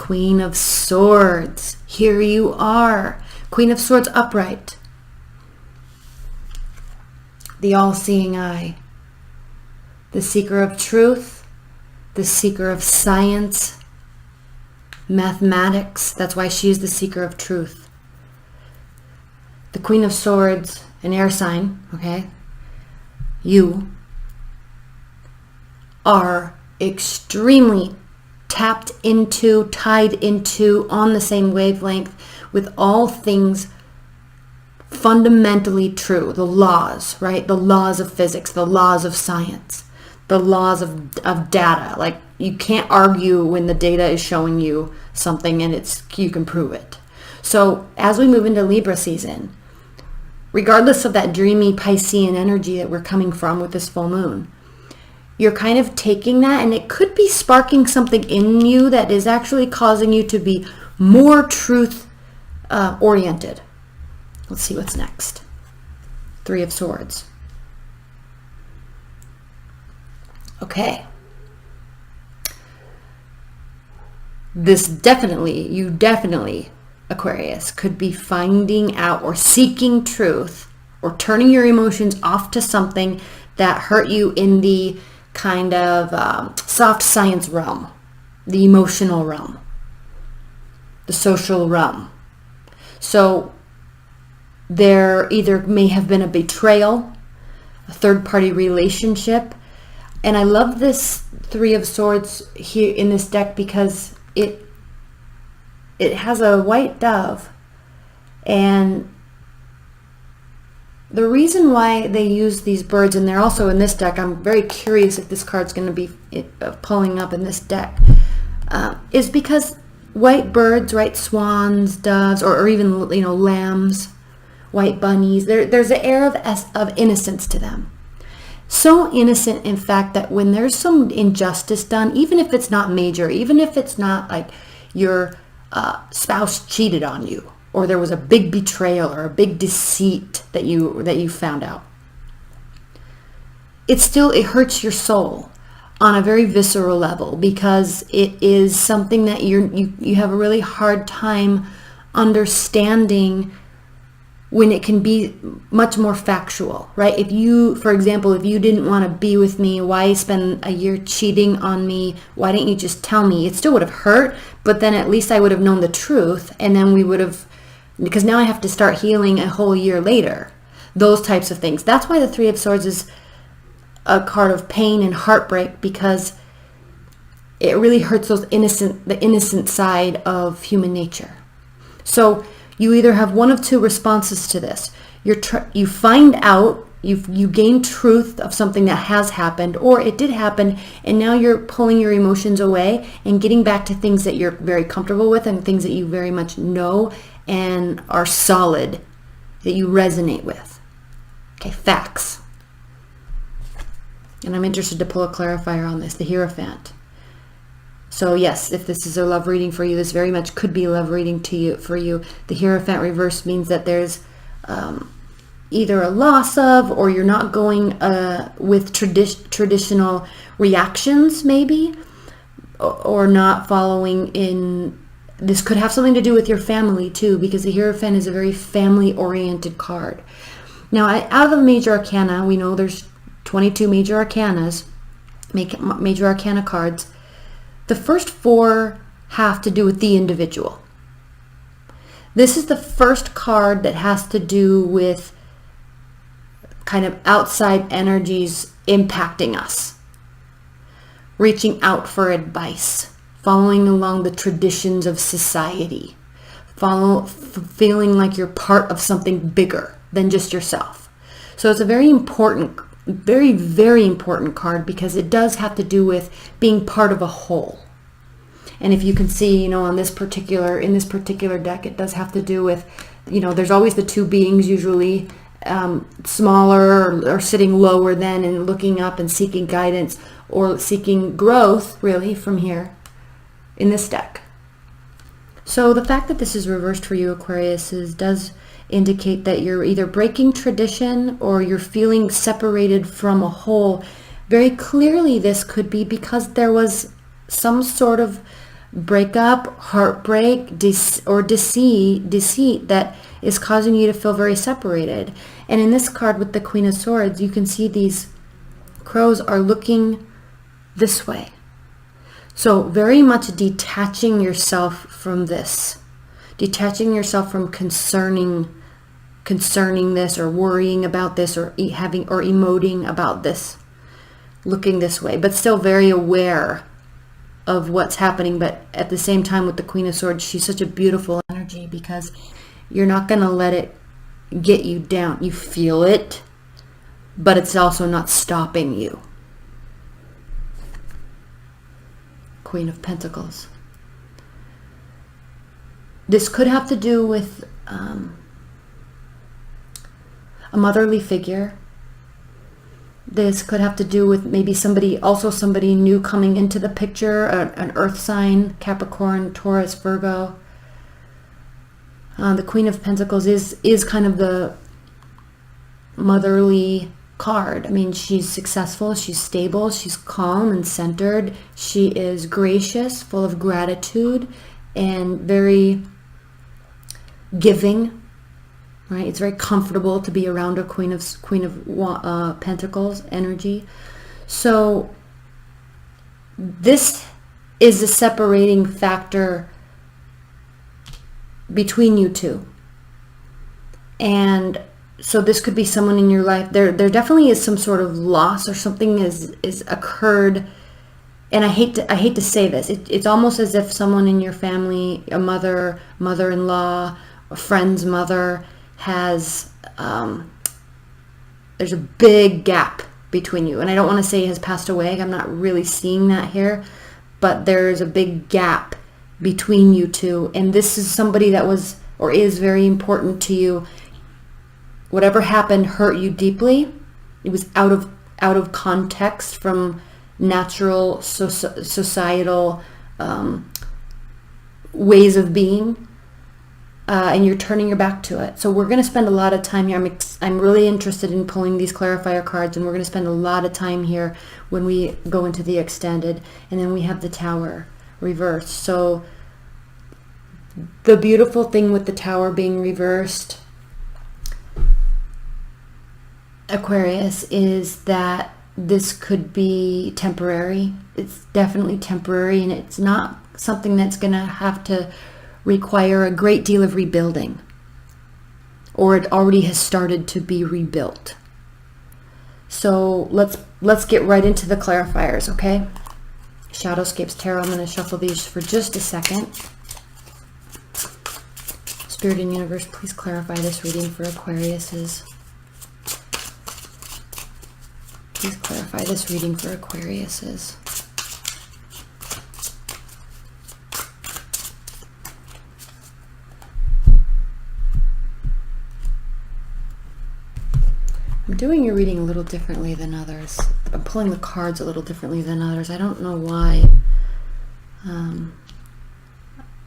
Queen of Swords. Here you are. Queen of Swords upright. The all-seeing eye. The seeker of truth. The seeker of science. Mathematics. That's why she is the seeker of truth. The Queen of Swords, an air sign, okay? You are extremely tapped into, tied into, on the same wavelength with all things fundamentally true. The laws, right? The laws of physics, the laws of science, the laws of data. Like, you can't argue when the data is showing you something and you can prove it. So as we move into Libra season, regardless of that dreamy Piscean energy that we're coming from with this full moon, you're kind of taking that, and it could be sparking something in you that is actually causing you to be more truth oriented. Let's see what's next. Three of Swords. Okay. You definitely, Aquarius, could be finding out or seeking truth or turning your emotions off to something that hurt you in the kind of soft science realm, the emotional realm, the social realm. So there either may have been a betrayal, a third-party relationship. And I love this Three of Swords here in this deck because it has a white dove, and the reason why they use these birds, and they're also in this deck, I'm very curious if this card's going to be pulling up in this deck, is because white birds, right, swans, doves, or even, you know, lambs, white bunnies, there's an air of innocence to them. So innocent, in fact, that when there's some injustice done, even if it's not major, even if it's not like your spouse cheated on you, or there was a big betrayal or a big deceit that you found out, it hurts your soul on a very visceral level, because it is something that you have a really hard time understanding when it can be much more factual, right? If you, for example, if you didn't want to be with me, why spend a year cheating on me? Why didn't you just tell me? It still would have hurt, but then at least I would have known the truth, and then we would have, because now I have to start healing a whole year later. Those types of things. That's why the Three of Swords is a card of pain and heartbreak, because it really hurts the innocent side of human nature. So you either have one of two responses to this. You find out, you gain truth of something that has happened, or it did happen, and now you're pulling your emotions away and getting back to things that you're very comfortable with and things that you very much know and are solid, that you resonate with. Okay, facts. And I'm interested to pull a clarifier on this, the Hierophant. So yes, if this is a love reading for you, this very much could be a love reading for you. The Hierophant reverse means that there's either a loss of, or you're not going with traditional reactions maybe, or not following in. This could have something to do with your family too, because the Hierophant is a very family-oriented card. Now, out of the major arcana, we know there's 22 major arcanas, major arcana cards. The first 4 have to do with the individual. This is the first card that has to do with kind of outside energies impacting us, reaching out for advice, following along the traditions of society, feeling like you're part of something bigger than just yourself. So it's a very important, very, very important card, because it does have to do with being part of a whole. And if you can see, in this particular deck, it does have to do with, there's always the two beings, usually smaller or sitting lower than, and looking up and seeking guidance or seeking growth, really, from here in this deck. So the fact that this is reversed for you, Aquarius, does indicate that you're either breaking tradition or you're feeling separated from a whole. Very clearly, this could be because there was some sort of breakup, heartbreak, or deceit that is causing you to feel very separated. And in this card with the Queen of Swords, you can see these crows are looking this way. So very much detaching yourself from this, detaching yourself from concerning this, or worrying about this, or emoting about this, looking this way, but still very aware of what's happening. But at the same time, with the Queen of Swords, she's such a beautiful energy, because you're not going to let it get you down. You feel it, but it's also not stopping you. Queen of Pentacles. This could have to do with a motherly figure. This could have to do with maybe somebody new coming into the picture, an earth sign, Capricorn, Taurus, Virgo. The Queen of Pentacles is kind of the motherly card. I mean, she's successful, she's stable, she's calm and centered. She is gracious, full of gratitude, and very giving. Right? It's very comfortable to be around a Queen of Pentacles energy. So this is a separating factor between you two. And so this could be someone in your life. There definitely is some sort of loss, or something is occurred. And I hate to say this. It's almost as if someone in your family, a mother-in-law, a friend's mother, has there's a big gap between you. And I don't want to say has passed away. I'm not really seeing that here, but there's a big gap between you two. And this is somebody that was or is very important to you. Whatever happened hurt you deeply. It was out of context from natural societal ways of being. And you're turning your back to it. So we're going to spend a lot of time here. I'm really interested in pulling these clarifier cards, and we're going to spend a lot of time here when we go into the extended. And then we have the Tower reversed. So the beautiful thing with the Tower being reversed, Aquarius, is that this could be temporary. It's definitely temporary, and it's not something that's going to have to require a great deal of rebuilding, or it already has started to be rebuilt. So let's get right into the clarifiers, okay? Shadowscapes Tarot. I'm going to shuffle these for just a second. Spirit and Universe, please clarify this reading for Aquariuses. Please clarify this reading for Aquariuses. I'm doing your reading a little differently than others. I'm pulling the cards a little differently than others. I don't know why.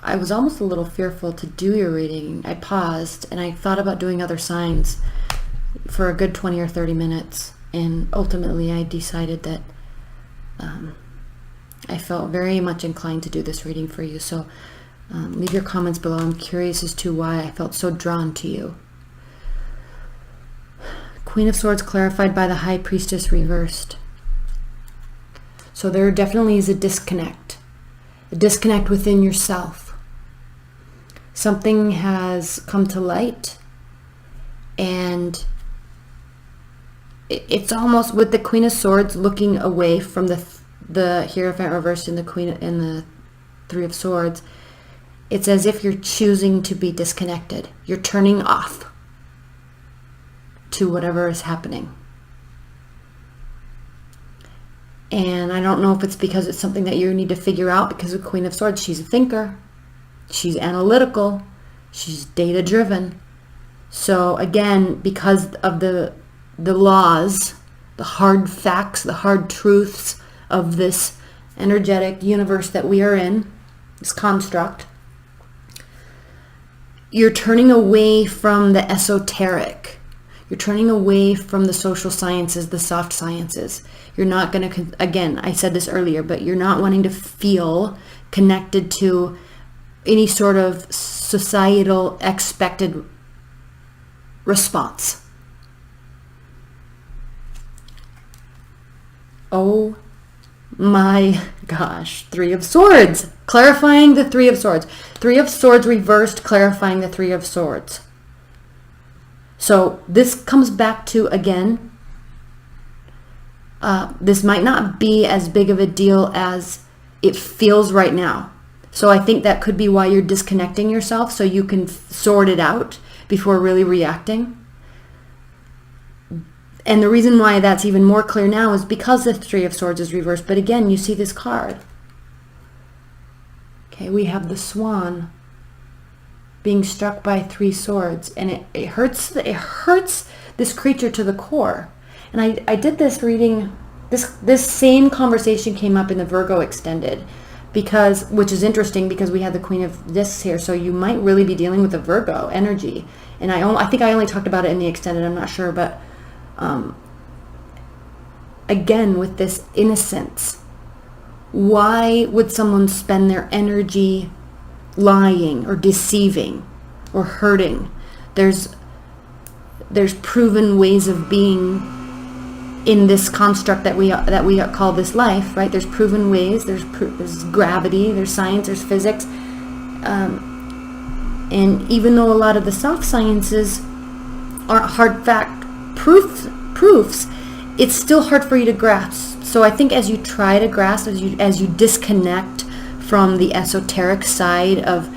I was almost a little fearful to do your reading. I paused and I thought about doing other signs for a good 20 or 30 minutes. And ultimately I decided that I felt very much inclined to do this reading for you. So leave your comments below. I'm curious as to why I felt so drawn to you. Queen of Swords clarified by the High Priestess reversed. So there definitely is a disconnect within yourself. Something has come to light, and it's almost with the Queen of Swords looking away from the Hierophant reversed and the Queen and the Three of Swords. It's as if you're choosing to be disconnected. You're turning off to whatever is happening. And I don't know if it's because it's something that you need to figure out, because the Queen of Swords, she's a thinker, she's analytical, she's data driven. So again, because of the laws, the hard facts, the hard truths of this energetic universe that we are in, this construct, you're turning away from the esoteric. You're turning away from the social sciences, the soft sciences. You're not going to, again, I said this earlier, but you're not wanting to feel connected to any sort of societal expected response. Oh my gosh, Three of Swords, clarifying the Three of Swords. Three of Swords reversed, clarifying the Three of Swords. So this comes back to, again, this might not be as big of a deal as it feels right now. So I think that could be why you're disconnecting yourself, so you can sort it out before really reacting. And the reason why that's even more clear now is because the Three of Swords is reversed. But again, you see this card. Okay, we have the Swan being struck by three swords, and it hurts this creature to the core. And I did this reading, this same conversation came up in the Virgo Extended, which is interesting because we had the Queen of Discs here, so you might really be dealing with a Virgo energy. And I think I only talked about it in the Extended, I'm not sure, but again, with this innocence, why would someone spend their energy lying or deceiving or hurting? There's proven ways of being in this construct that we call this life, right? There's proven ways. There's gravity. There's science. There's physics. And even though a lot of the soft sciences aren't hard fact proofs, it's still hard for you to grasp. So I think as you try to grasp, as you disconnect from the esoteric side of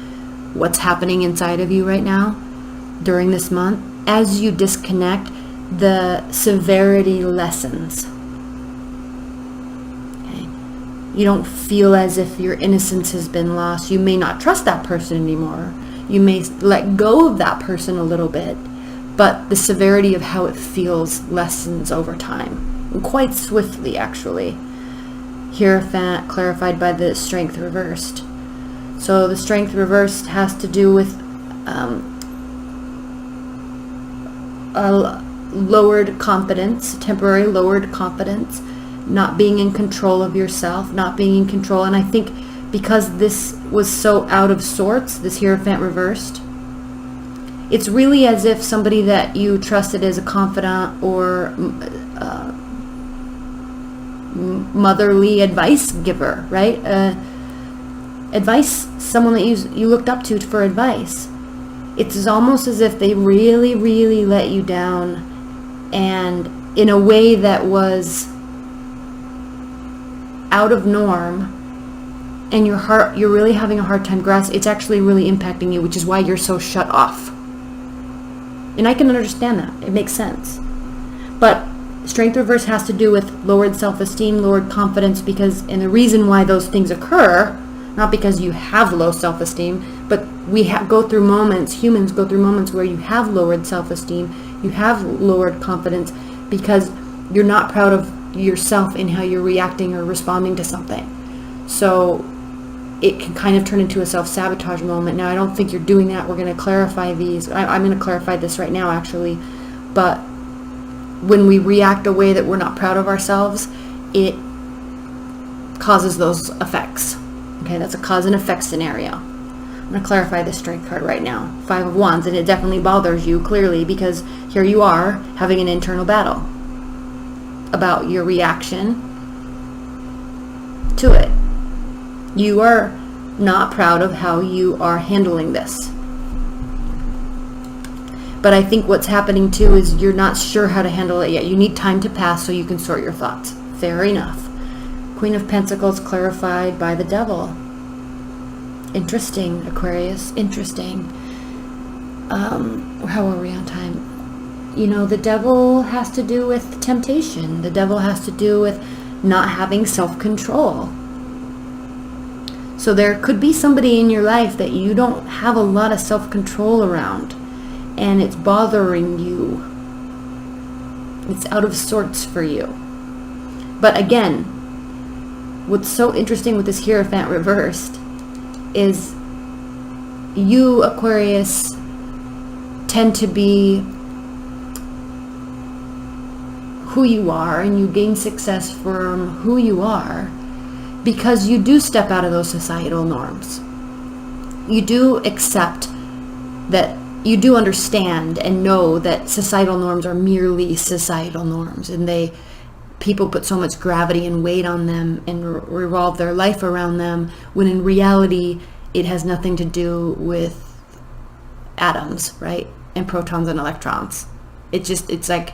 what's happening inside of you right now during this month, as you disconnect, the severity lessens. Okay? You don't feel as if your innocence has been lost. You may not trust that person anymore. You may let go of that person a little bit, but the severity of how it feels lessens over time, and quite swiftly, actually. Hierophant clarified by the Strength reversed. So the Strength reversed has to do with a lowered confidence, temporary lowered confidence, not being in control of yourself, not being in control. And I think because this was so out of sorts, this Hierophant reversed, it's really as if somebody that you trusted as a confidant or motherly advice giver, right? Advice, someone that you looked up to for advice. It's almost as if they really, really let you down, and in a way that was out of norm, and you're really having a hard time grasping. It's actually really impacting you, which is why you're so shut off. And I can understand that. It makes sense. But Strength reverse has to do with lowered self-esteem, lowered confidence, and the reason why those things occur, not because you have low self-esteem, but humans go through moments where you have lowered self-esteem, you have lowered confidence, because you're not proud of yourself in how you're reacting or responding to something. So it can kind of turn into a self-sabotage moment. Now, I don't think you're doing that. We're going to clarify these. I'm going to clarify this right now, actually. But when we react a way that we're not proud of ourselves, it causes those effects. Okay, that's a cause and effect scenario. I'm going to clarify this Strength card right now. Five of Wands, and it definitely bothers you, clearly, because here you are having an internal battle about your reaction to it. You are not proud of how you are handling this. But I think what's happening too is you're not sure how to handle it yet. You need time to pass so you can sort your thoughts. Fair enough. Queen of Pentacles clarified by the Devil. Interesting, Aquarius. Interesting. How are we on time? You know, the Devil has to do with temptation. The Devil has to do with not having self-control. So there could be somebody in your life that you don't have a lot of self-control around, and it's bothering you. It's out of sorts for you. But again, what's so interesting with this Hierophant reversed is you, Aquarius, tend to be who you are, and you gain success from who you are because you do step out of those societal norms. You do accept that, you do understand and know that societal norms are merely societal norms, and people put so much gravity and weight on them and revolve their life around them, when in reality it has nothing to do with atoms, right? And protons and electrons. It's like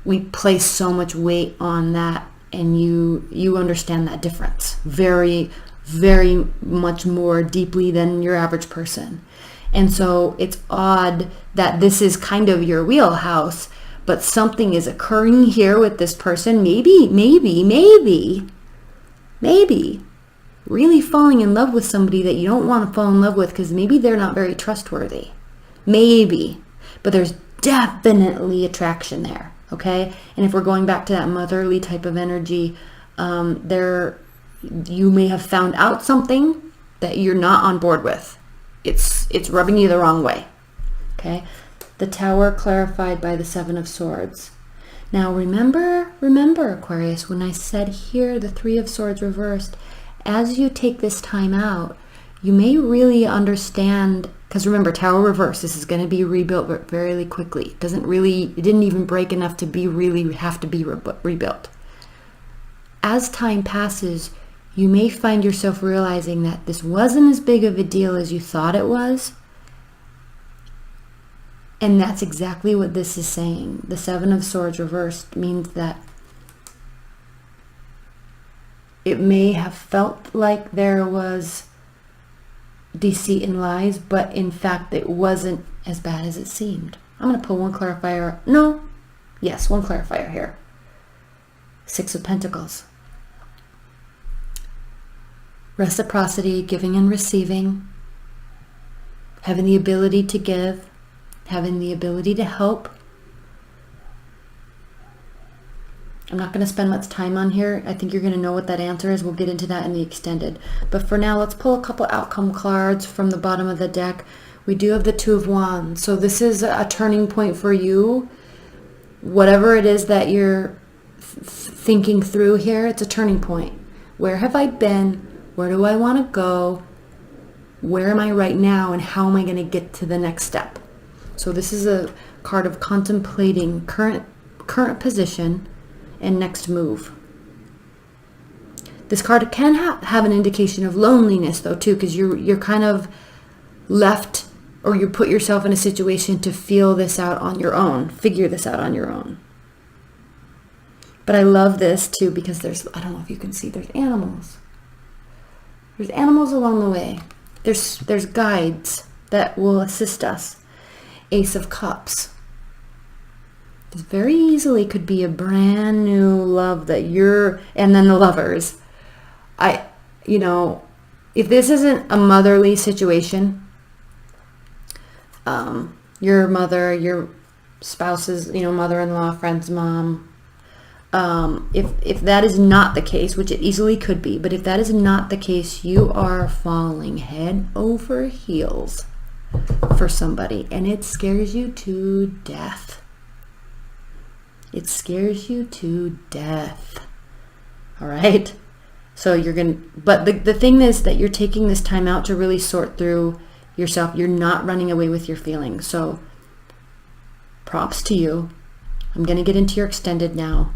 we place so much weight on that, and you understand that difference very, very much more deeply than your average person. And so it's odd that this is kind of your wheelhouse, but something is occurring here with this person. Maybe really falling in love with somebody that you don't want to fall in love with, because maybe they're not very trustworthy. Maybe. But there's definitely attraction there, okay? And if we're going back to that motherly type of energy, you may have found out something that you're not on board with. It's rubbing you the wrong way, okay? The Tower clarified by the Seven of Swords. Now remember, Aquarius, when I said here the Three of Swords reversed, as you take this time out, you may really understand, because remember, Tower reversed, this is going to be rebuilt very quickly. It didn't even break enough to have to be rebuilt. As time passes, you may find yourself realizing that this wasn't as big of a deal as you thought it was. And that's exactly what this is saying. The Seven of Swords reversed means that it may have felt like there was deceit and lies, but in fact it wasn't as bad as it seemed. I'm going to put one clarifier. One clarifier here. Six of Pentacles. Reciprocity, giving and receiving, having the ability to give, having the ability to help. I'm not going to spend much time on here. I think you're going to know what that answer is. We'll get into that in the extended. But for now, let's pull a couple outcome cards from the bottom of the deck. We do have the Two of Wands. So this is a turning point for you. Whatever it is that you're thinking through here, it's a turning point. Where have I been? Where do I want to go? Where am I right now? And how am I going to get to the next step? So this is a card of contemplating current position and next move. This card can have an indication of loneliness though too, because you're kind of left, or you put yourself in a situation to feel this out on your own, figure this out on your own. But I love this too, because I don't know if you can see, there's animals. There's animals along the way. There's guides that will assist us. Ace of Cups. This very easily could be a brand new love that and then the Lovers. If this isn't a motherly situation, your mother, your spouse's, mother-in-law, friend's mom, if that is not the case, which it easily could be, but if that is not the case, you are falling head over heels for somebody, and it scares you to death. It scares you to death. All right? So but the thing is that you're taking this time out to really sort through yourself. You're not running away with your feelings. So props to you. I'm going to get into your extended now.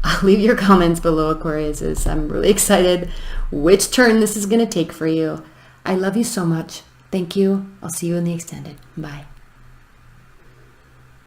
I'll leave your comments below, Aquariuses. I'm really excited which turn this is going to take for you. I love you so much. Thank you. I'll see you in the extended. Bye.